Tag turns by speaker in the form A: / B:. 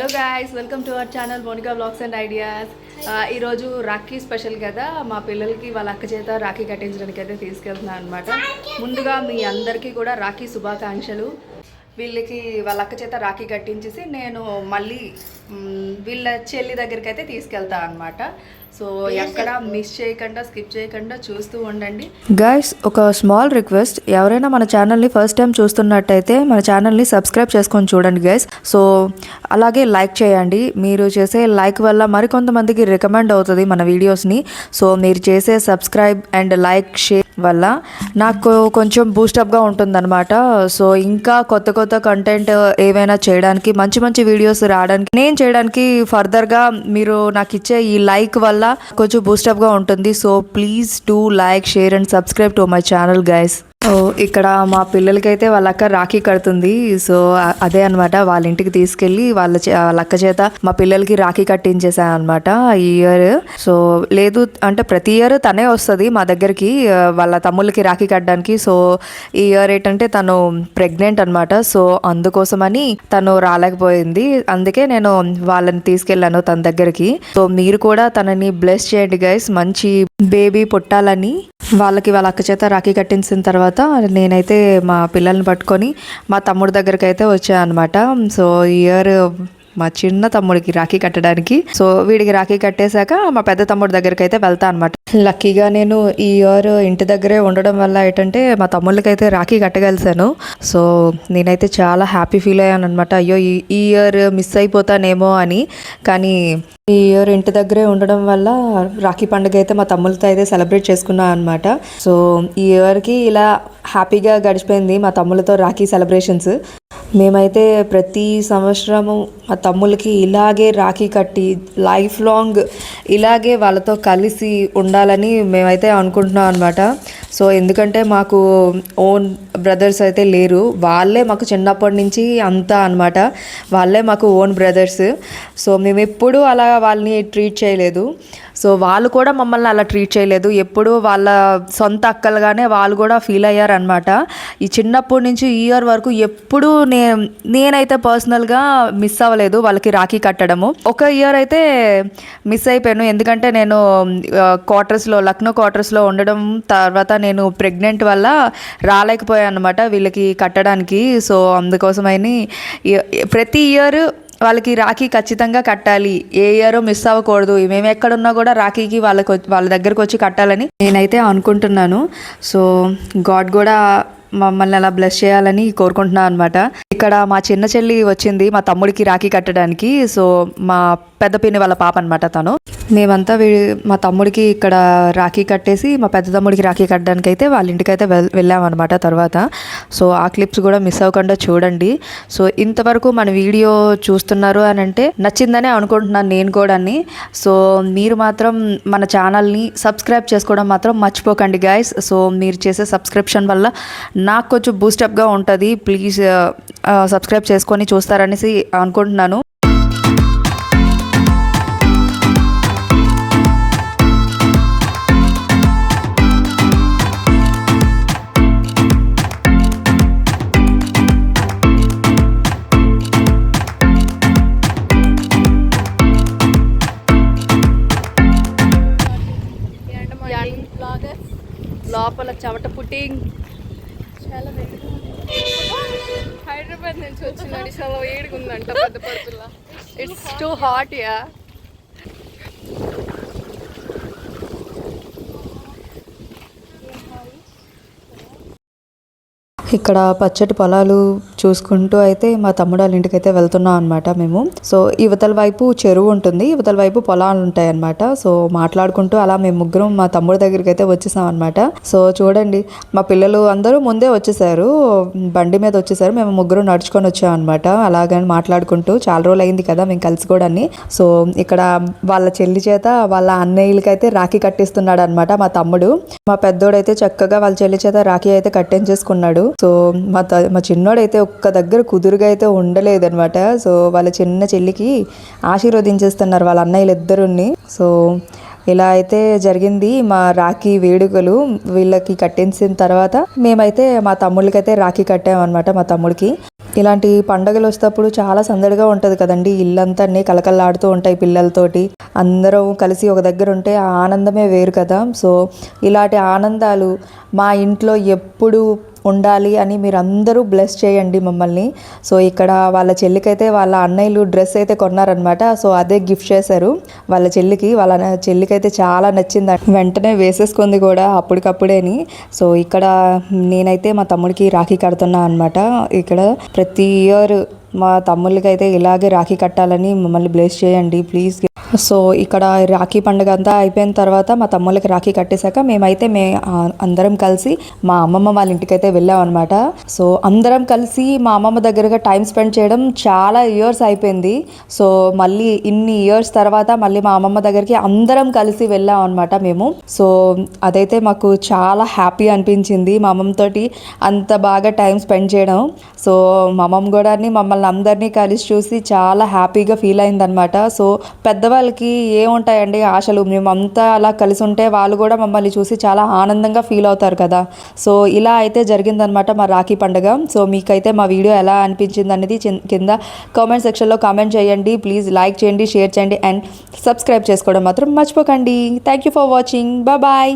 A: Hello guys, welcome to our channel Monika blogs and ideas. ఈరోజు Rakhi special కదా, మా పిల్లలకి వాళ్ళ అక్క చేత రాఖీ కట్టించడానికి అయితే తీసుకెళ్తున్నాను అనమాట. ముందుగా మీ అందరికీ కూడా రాఖీ శుభాకాంక్షలు. వీళ్ళకి వాళ్ళ అక్క చేత రాఖీ కట్టించేసి నేను మళ్ళీ వీళ్ళ చెల్లి దగ్గరికి అయితే తీసుకెళ్తాను అనమాట. సో ఎక్కడ మిస్ చేయకుండా స్కిప్ చేయకుండా చూస్తూ ఉండండి
B: గైస్. ఒక స్మాల్ రిక్వెస్ట్, ఎవరైనా మన ఛానల్ని ఫస్ట్ టైం చూస్తున్నట్టయితే మన ఛానల్ని సబ్స్క్రైబ్ చేసుకొని చూడండి గైస్. సో అలాగే లైక్ చేయండి. మీరు చేసే లైక్ వల్ల మరికొంతమందికి రికమెండ్ అవుతుంది మన వీడియోస్ని. సో మీరు చేసే సబ్స్క్రైబ్ అండ్ లైక్ షేర్ వల్ల నాకు కొంచెం బూస్టప్గా ఉంటుందన్నమాట. సో ఇంకా కొత్త కొత్త కంటెంట్ ఏవైనా చేయడానికి, మంచి మంచి వీడియోస్ రావడానికి, నేను చేయడానికి ఫర్దర్గా మీరు నాకు ఇచ్చే ఈ లైక్ వల్ల కొంచెం బూస్టప్గా ఉంటుంది. So please do like, share and subscribe to my channel guys. ఇక్కడ మా పిల్లలకైతే వాళ్ళ అక్క రాఖీ కడుతుంది. సో అదే అనమాట, వాళ్ళ ఇంటికి తీసుకెళ్ళి వాళ్ళ అక్క చేత మా పిల్లలకి రాఖీ కట్టించేసాను అనమాట ఈ ఇయర్. సో లేదు అంటే ప్రతి ఇయర్ తనే వస్తుంది మా దగ్గరికి వాళ్ళ తమ్ముళ్ళకి రాఖీ కట్టడానికి. సో ఈ ఇయర్ ఏంటంటే తను ప్రెగ్నెంట్ అనమాట. సో అందుకోసమని తను రాలేకపోయింది. అందుకే నేను వాళ్ళని తీసుకెళ్ళాను తన దగ్గరికి. సో మీరు కూడా తనని బ్లెస్ చేయండి గైస్, మంచి బేబీ పుట్టాలని. వాళ్ళకి వాళ్ళ అక్క చేత రాఖీ కట్టించిన తర్వాత నేనైతే మా పిల్లల్ని పట్టుకొని మా తమ్ముడి దగ్గరికి అయితే వచ్చాను అనమాట. సో ఈ ఇయర్ మా చిన్న తమ్ముడికి రాఖీ కట్టడానికి, సో వీడికి రాఖీ కట్టేశాక మా పెద్ద తమ్ముడి దగ్గరికి అయితే వెళ్తా అనమాట. లక్కీగా నేను ఈ ఇయర్ ఇంటి దగ్గరే ఉండడం వల్ల ఏంటంటే మా తమ్ముళ్ళకైతే రాఖీ కట్టగలిసాను. సో నేనైతే చాలా హ్యాపీ ఫీల్ అయ్యాను అనమాట. అయ్యో ఈ ఇయర్ మిస్ అయిపోతానేమో అని. కానీ ఈ ఇయర్ ఇంటి దగ్గరే ఉండడం వల్ల రాఖీ పండుగ అయితే మా తమ్ముళ్ళతో అయితే సెలబ్రేట్ చేసుకున్నాను అనమాట. సో ఈ ఇయర్కి ఇలా హ్యాపీగా గడిచిపోయింది మా తమ్ముళ్ళతో రాఖీ సెలబ్రేషన్స్. మేమైతే ప్రతి సంవత్సరము మా తమ్ముళ్ళకి ఇలాగే రాఖీ కట్టి లైఫ్ లాంగ్ ఇలాగే వాళ్ళతో కలిసి ఉండాలని మేమైతే అనుకుంటున్నాం అనమాట. సో ఎందుకంటే మాకు ఓన్ బ్రదర్స్ అయితే లేరు, వాళ్ళే మాకు చిన్నప్పటి నుంచి అంతా అనమాట. వాళ్ళే మాకు ఓన్ బ్రదర్స్. సో మేము ఎప్పుడూ అలా వాళ్ళని ట్రీట్ చేయలేదు. సో వాళ్ళు కూడా మమ్మల్ని అలా ట్రీట్ చేయలేదు. ఎప్పుడు వాళ్ళ సొంత అక్కలుగానే వాళ్ళు కూడా ఫీల్ అయ్యారనమాట. ఈ చిన్నప్పటి నుంచి ఈ ఇయర్ వరకు ఎప్పుడు నేనైతే పర్సనల్గా మిస్ అవ్వలేదు వాళ్ళకి రాఖీ కట్టడము. ఒక ఇయర్ అయితే మిస్ అయిపోయాను, ఎందుకంటే నేను లక్నో క్వార్టర్స్లో ఉండడం, తర్వాత నేను ప్రెగ్నెంట్ వల్ల రాలేకపోయాను అనమాట వీళ్ళకి కట్టడానికి. సో అందుకోసమని ప్రతి ఇయర్ వాళ్ళకి రాఖీ ఖచ్చితంగా కట్టాలి, ఏ ఇయర్ మిస్ అవ్వకూడదు, మేము ఎక్కడున్నా కూడా రాఖీకి వాళ్ళ దగ్గరకు వచ్చి కట్టాలని నేనైతే అనుకుంటున్నాను. సో గాడ్ కూడా మమ్మల్ని అలా బ్లెస్ చేయాలని కోరుకుంటున్నాను అనమాట. ఇక్కడ మా చిన్న చెల్లి వచ్చింది మా తమ్ముడికి రాఖీ కట్టడానికి. సో మా పెద్ద పిన్ని వాళ్ళ పాప అనమాట తను. మేమంతా మా తమ్ముడికి ఇక్కడ రాఖీ కట్టేసి మా పెద్ద తమ్ముడికి రాఖీ కట్టడానికి అయితే వాళ్ళ ఇంటికి అయితే వెళ్ళామన్నమాట తర్వాత. సో ఆ క్లిప్స్ కూడా మిస్ అవ్వకుండా చూడండి. సో ఇంతవరకు మన వీడియో చూస్తున్నారు అని అంటే నచ్చిందనే అనుకుంటున్నాను నేను కూడా. సో మీరు మాత్రం మన ఛానల్ని సబ్స్క్రైబ్ చేసుకోవడం మాత్రం మర్చిపోకండి గైస్. సో మీరు చేసే సబ్స్క్రిప్షన్ వల్ల నాకు కొంచెం బూస్టప్గా ఉంటుంది. ప్లీజ్ సబ్స్క్రైబ్ చేసుకొని చూస్తారనేసి అనుకుంటున్నాను.
A: లోపల చెమట పుట్టింగ్.
C: చాలా హైదరాబాద్ నుంచి వచ్చిందండి, చాలా వేడిగా ఉందంట పెద్ద పడుతులా.
A: It's too hot yeah.
B: ఇక్కడ పచ్చటి పొలాలు చూసుకుంటూ అయితే మా తమ్ముడు వాళ్ళ ఇంటికి అయితే వెళ్తున్నాం అనమాట మేము. సో యువతల వైపు చెరువు ఉంటుంది, యువతల వైపు పొలాలు ఉంటాయి అనమాట. సో మాట్లాడుకుంటూ అలా మేము ముగ్గురం మా తమ్ముడి దగ్గరికి అయితే వచ్చేసాం అనమాట. సో చూడండి, మా పిల్లలు అందరూ ముందే వచ్చేసారు, బండి మీద వచ్చేసారు, మేము ముగ్గురు నడుచుకొని వచ్చాం అనమాట. అలాగని మాట్లాడుకుంటూ చాలా రోజులు అయింది కదా మేము కలుసుకోవడాన్ని. సో ఇక్కడ వాళ్ళ చెల్లి చేత వాళ్ళ అన్నయ్యలకైతే రాఖీ కట్టిస్తున్నాడు అనమాట మా తమ్ముడు. మా పెద్దోడైతే చక్కగా వాళ్ళ చెల్లి చేత రాఖీ అయితే కట్టించేసుకున్నాడు. సో మా చిన్నోడైతే ఒక్క దగ్గర కుదురుగా అయితే ఉండలేదనమాట. సో వాళ్ళ చిన్న చెల్లికి ఆశీర్వదించేస్తున్నారు వాళ్ళ అన్నయ్యలు ఇద్దరుని. సో ఇలా అయితే జరిగింది మా రాఖీ వేడుకలు. వీళ్ళకి కట్టించిన తర్వాత మేమైతే మా తమ్ముళ్ళకైతే రాఖీ కట్టామన్నమాట. మా తమ్ముడికి ఇలాంటి పండుగలు వస్తేప్పుడు చాలా సందడిగా ఉంటుంది కదండి. ఇల్లంతా అన్నీ కలకల్లాడుతూ ఉంటాయి పిల్లలతోటి. అందరం కలిసి ఒక దగ్గర ఉంటే ఆ ఆనందమే వేరు కదా. సో ఇలాంటి ఆనందాలు మా ఇంట్లో ఎప్పుడు ఉండాలి అని మీరు అందరూ బ్లెస్ చేయండి మమ్మల్ని. సో ఇక్కడ వాళ్ళ చెల్లికైతే వాళ్ళ అన్నయ్యలు డ్రెస్ అయితే కొన్నారనమాట. సో అదే గిఫ్ట్ చేశారు వాళ్ళ చెల్లికి. వాళ్ళ చెల్లికైతే చాలా నచ్చింది, వెంటనే వేసేసుకుంది కూడా అప్పటికప్పుడేని. సో ఇక్కడ నేనైతే మా తమ్ముడికి రాఖీ కడుతున్నా అనమాట. ఇక్కడ ప్రతి ఇయర్ మా తమ్ముళ్ళకైతే ఇలాగే రాఖీ కట్టాలని మమ్మల్ని బ్లెస్ చేయండి ప్లీజ్. సో ఇక్కడ రాఖీ పండుగ అంతా అయిపోయిన తర్వాత మా తమ్ముళ్ళకి రాఖీ కట్టేశాక మేమైతే అందరం కలిసి మా అమ్మమ్మ వాళ్ళ ఇంటికైతే వెళ్ళాం అనమాట. సో అందరం కలిసి మా అమ్మమ్మ దగ్గరగా టైం స్పెండ్ చేయడం చాలా ఇయర్స్ అయిపోయింది. సో మళ్ళీ ఇన్ని ఇయర్స్ తర్వాత మళ్ళీ మా అమ్మమ్మ దగ్గరికి అందరం కలిసి వెళ్ళాం అనమాట మేము. సో అదైతే మాకు చాలా హ్యాపీ అనిపించింది మా అమ్మమ్మతోటి అంత బాగా టైం స్పెండ్ చేయడం. సో మా అమ్మమ్మ కూడా మమ్మల్ని అందరినీ కలిసి చూసి చాలా హ్యాపీగా ఫీల్ అయిందనమాట. సో పెద్దవాళ్ళకి ఏముంటాయండి ఆశలు, మేమంతా అలా కలిసి ఉంటే వాళ్ళు కూడా మమ్మల్ని చూసి చాలా ఆనందంగా ఫీల్ అవుతారు కదా. సో ఇలా అయితే జరిగిందనమాట మా రాఖీ పండుగ. సో మీకైతే మా వీడియో ఎలా అనిపించింది అనేది కింద కామెంట్ సెక్షన్లో కామెంట్ చేయండి. ప్లీజ్ లైక్ చేయండి, షేర్ చేయండి అండ్ సబ్స్క్రైబ్ చేసుకోవడం మాత్రం మర్చిపోకండి. Thank you for watching. Bye.